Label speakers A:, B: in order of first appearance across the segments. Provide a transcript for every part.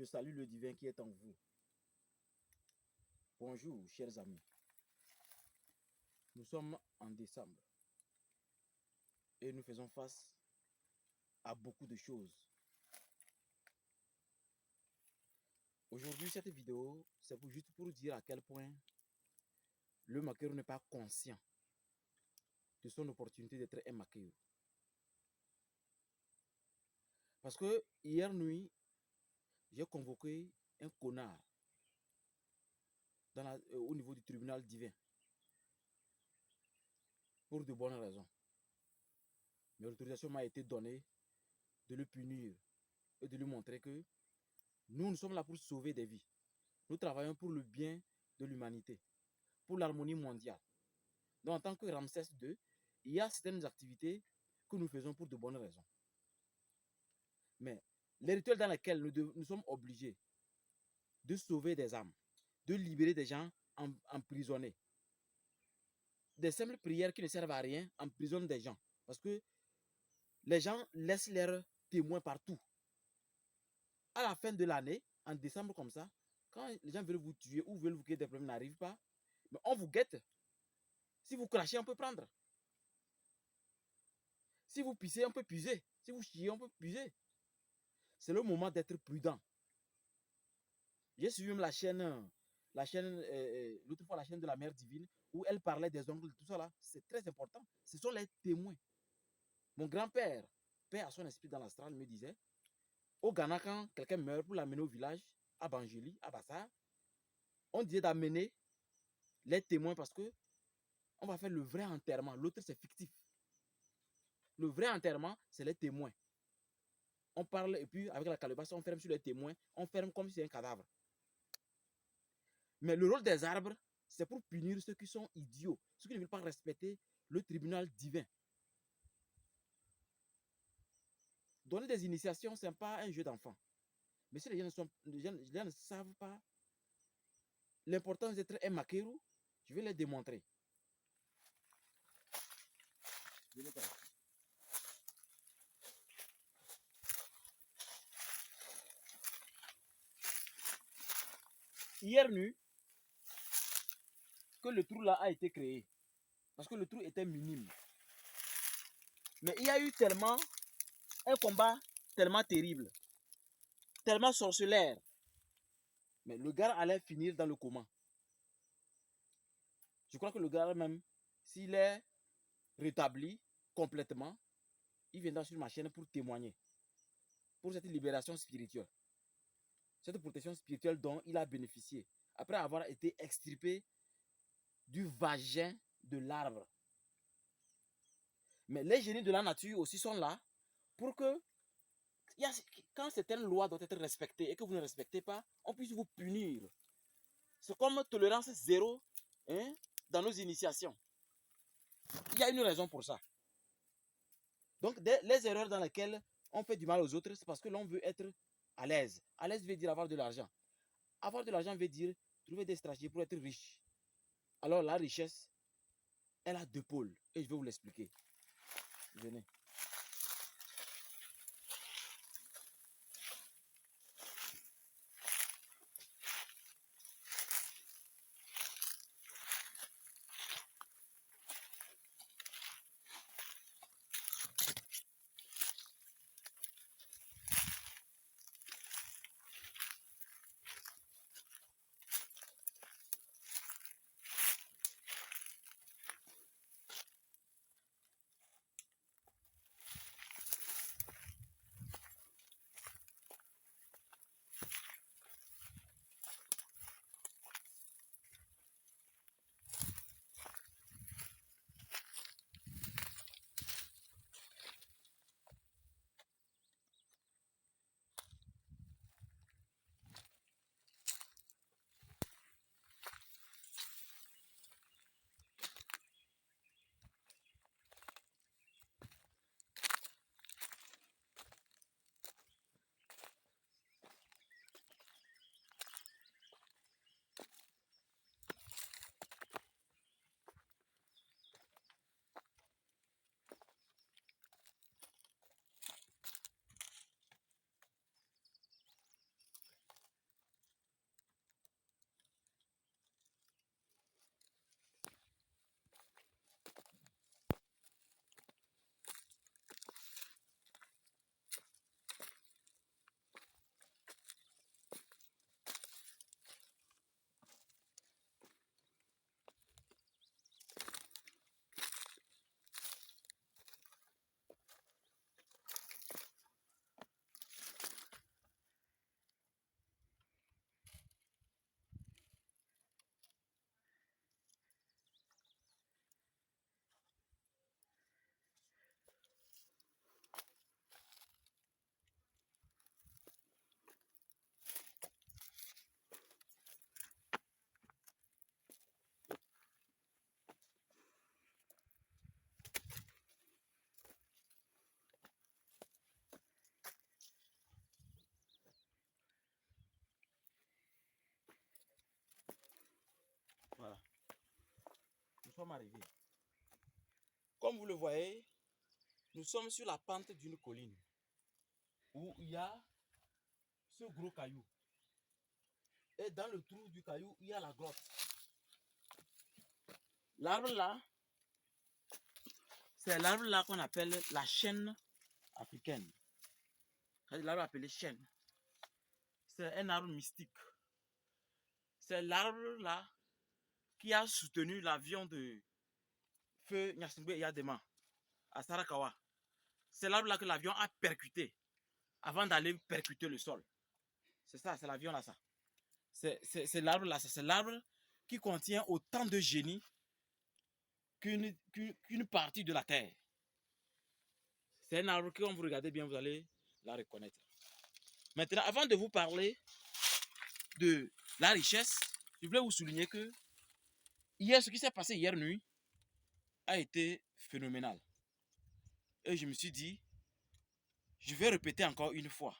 A: salue le divin qui est en vous. Bonjour, chers amis. Nous sommes en décembre et nous faisons face à beaucoup de choses. Aujourd'hui, cette vidéo, c'est juste pour dire à quel point le maquilleur n'est pas conscient de son opportunité d'être un maquilleur. Parce que hier nuit, j'ai convoqué un connard au niveau du tribunal divin. Pour de bonnes raisons. Mais l'autorisation m'a été donnée de le punir et de lui montrer que nous sommes là pour sauver des vies. Nous travaillons pour le bien de l'humanité, pour l'harmonie mondiale. Donc en tant que Ramsès II, il y a certaines activités que nous faisons pour de bonnes raisons. Mais les rituels dans lesquels nous sommes obligés de sauver des âmes, de libérer des gens emprisonnés, des simples prières qui ne servent à rien emprisonnent des gens. Parce que les gens laissent leurs témoins partout. À la fin de l'année, en décembre comme ça, quand les gens veulent vous tuer ou veulent vous créer des problèmes n'arrivent pas, mais on vous guette. Si vous crachez, on peut prendre. Si vous pissez, on peut puiser. Si vous chiez, on peut puiser. C'est le moment d'être prudent. J'ai suivi même l'autre fois la chaîne de la Mère Divine, où elle parlait des ongles, tout ça là. C'est très important. Ce sont les témoins. Mon grand-père, père à son esprit dans l'astral, me disait, au Ghana, quand quelqu'un meurt, pour l'amener au village, à Banjuli, à Bassar, on disait d'amener les témoins parce que on va faire le vrai enterrement. L'autre, c'est fictif. Le vrai enterrement, c'est les témoins. On parle et puis avec la calebasse, on ferme sur les témoins. On ferme comme si c'est un cadavre. Mais le rôle des arbres, c'est pour punir ceux qui sont idiots, ceux qui ne veulent pas respecter le tribunal divin. Donner des initiations, ce n'est pas un jeu d'enfant. Mais si les gens ne savent pas l'importance d'être un maquereau, je vais les démontrer. Hier nuit, que le trou là a été créé. Parce que le trou était minime. Mais il y a eu tellement un combat tellement terrible, tellement sorcellaire. Mais le gars allait finir dans le coma. Je crois que le gars même, s'il est rétabli complètement, il viendra sur ma chaîne pour témoigner. Pour cette libération spirituelle. Cette protection spirituelle dont il a bénéficié. Après avoir été extirpé du vagin de l'arbre. Mais les génies de la nature aussi sont là pour que quand certaines lois doivent être respectées et que vous ne respectez pas, on puisse vous punir. C'est comme tolérance zéro dans nos initiations. Il y a une raison pour ça. Donc, les erreurs dans lesquelles on fait du mal aux autres, c'est parce que l'on veut être à l'aise. À l'aise veut dire avoir de l'argent. Avoir de l'argent veut dire trouver des stratégies pour être riche. Alors, la richesse, elle a deux pôles. Et je vais vous l'expliquer. Venez. sommes arrivés. Comme vous le voyez, nous sommes sur la pente d'une colline où il y a ce gros caillou. Et dans le trou du caillou, il y a la grotte. L'arbre là, c'est l'arbre là qu'on appelle la chêne africaine. C'est l'arbre appelé chêne. C'est un arbre mystique. C'est l'arbre là qui a soutenu l'avion de feu Gnassingbé Eyadema à Sarakawa. C'est l'arbre là que l'avion a percuté avant d'aller percuter le sol. C'est ça, c'est l'avion là, ça. C'est l'arbre là, c'est l'arbre qui contient autant de génie qu'une partie de la terre. C'est un arbre que, quand vous regardez bien, vous allez la reconnaître. Maintenant, avant de vous parler de la richesse, je voulais vous souligner que hier, ce qui s'est passé hier nuit a été phénoménal. Et je me suis dit, je vais répéter encore une fois.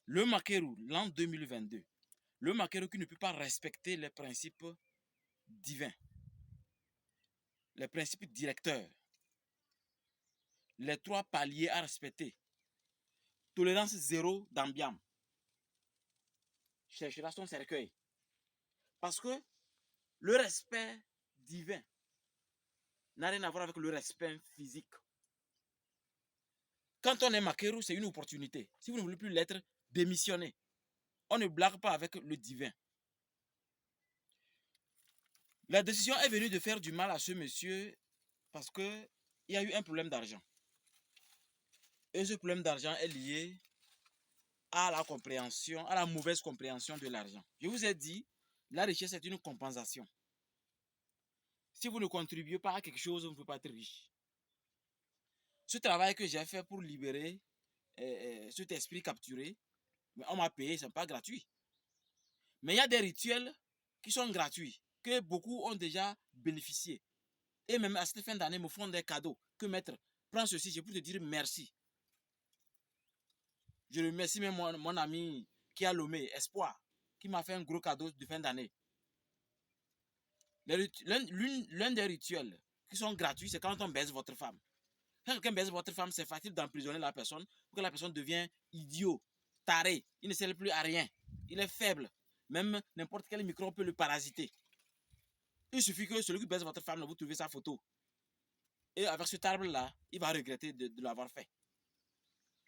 A: Le Makeru, l'an 2022, le Makeru qui ne peut pas respecter les principes divins, les principes directeurs, les 3 paliers à respecter. Tolérance zéro d'ambiance. Cherchera son cercueil. Parce que le respect divin n'a rien à voir avec le respect physique. Quand on est Makeru, c'est une opportunité. Si vous ne voulez plus l'être, démissionnez. On ne blague pas avec le divin. La décision est venue de faire du mal à ce monsieur parce qu'il y a eu un problème d'argent. Et ce problème d'argent est lié à la compréhension, à la mauvaise compréhension de l'argent. Je vous ai dit, la richesse est une compensation. Si vous ne contribuez pas à quelque chose, vous ne pouvez pas être riche. Ce travail que j'ai fait pour libérer cet esprit capturé, on m'a payé, ce n'est pas gratuit. Mais il y a des rituels qui sont gratuits, que beaucoup ont déjà bénéficié. Et même à cette fin d'année, me font des cadeaux. Que maître, prends ceci, je peux te dire merci. Je remercie même mon ami qui a nommé Espoir, qui m'a fait un gros cadeau de fin d'année. L'un des rituels qui sont gratuits, c'est quand on baise votre femme. Quand quelqu'un baise votre femme, c'est facile d'emprisonner la personne pour que la personne devienne idiot, taré. Il ne sert plus à rien. Il est faible. Même n'importe quel microbe peut le parasiter. Il suffit que celui qui baise votre femme, vous trouvez sa photo. Et avec cet arbre-là, il va regretter de l'avoir fait.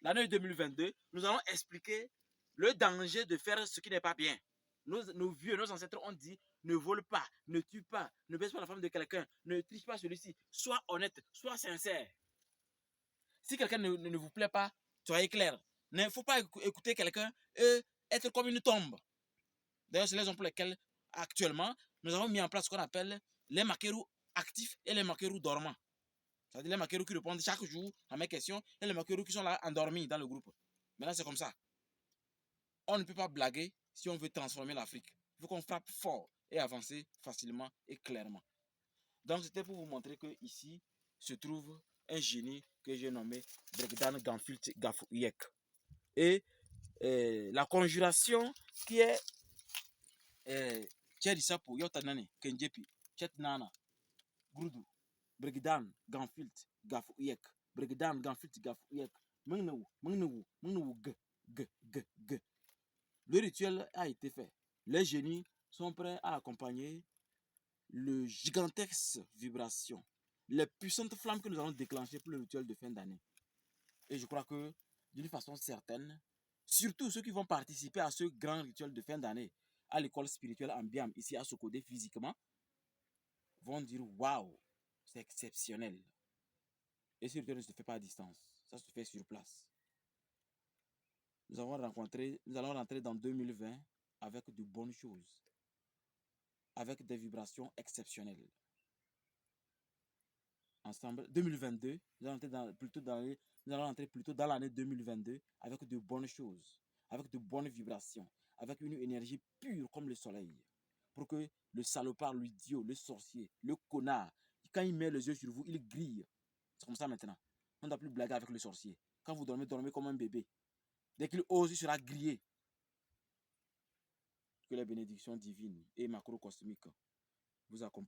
A: L'année 2022, nous allons expliquer le danger de faire ce qui n'est pas bien. Nos vieux, nos ancêtres ont dit, ne vole pas, ne tue pas, ne baise pas la femme de quelqu'un, ne triche pas celui-ci. Sois honnête, sois sincère. Si quelqu'un ne vous plaît pas, soyez clair. Il ne faut pas écouter quelqu'un et être comme une tombe. D'ailleurs, c'est les raisons pour lesquelles, actuellement, nous avons mis en place ce qu'on appelle les Makeru actifs et les Makeru dormants. C'est-à-dire les Makeru qui répondent chaque jour à mes questions et les Makeru qui sont là endormis dans le groupe. Maintenant, c'est comme ça. On ne peut pas blaguer si on veut transformer l'Afrique. Il faut qu'on frappe fort et avancer facilement et clairement. Donc, c'était pour vous montrer que ici se trouve un génie que j'ai nommé Bregdan Gamfilt Gafouyek. Et la conjuration qui est Tcherisapo Yotanane Kenjepi Chetnana Grudu Bregdan Gamfilt Gafouyek Bregdan Gamfilt Gafouyek Mengnewu G. Le rituel a été fait. Les génies sont prêts à accompagner le gigantesque vibration, les puissantes flammes que nous allons déclencher pour le rituel de fin d'année. Et je crois que d'une façon certaine, surtout ceux qui vont participer à ce grand rituel de fin d'année à l'école spirituelle Ambiam, ici à Sokodé physiquement, vont dire waouh, c'est exceptionnel. Et ce rituel ne se fait pas à distance, ça se fait sur place. Nous allons rentrer dans 2020 avec de bonnes choses, avec des vibrations exceptionnelles. Ensemble, 2022, nous allons rentrer plutôt dans l'année 2022 avec de bonnes choses, avec de bonnes vibrations, avec une énergie pure comme le soleil. Pour que le salopard, l'idiot, le sorcier, le connard, quand il met les yeux sur vous, il grille. C'est comme ça maintenant. On ne doit plus blaguer avec le sorcier. Quand vous dormez, dormez comme un bébé. Dès qu'il ose, il sera grillé. Que les bénédictions divines et macro-cosmiques vous accompagnent.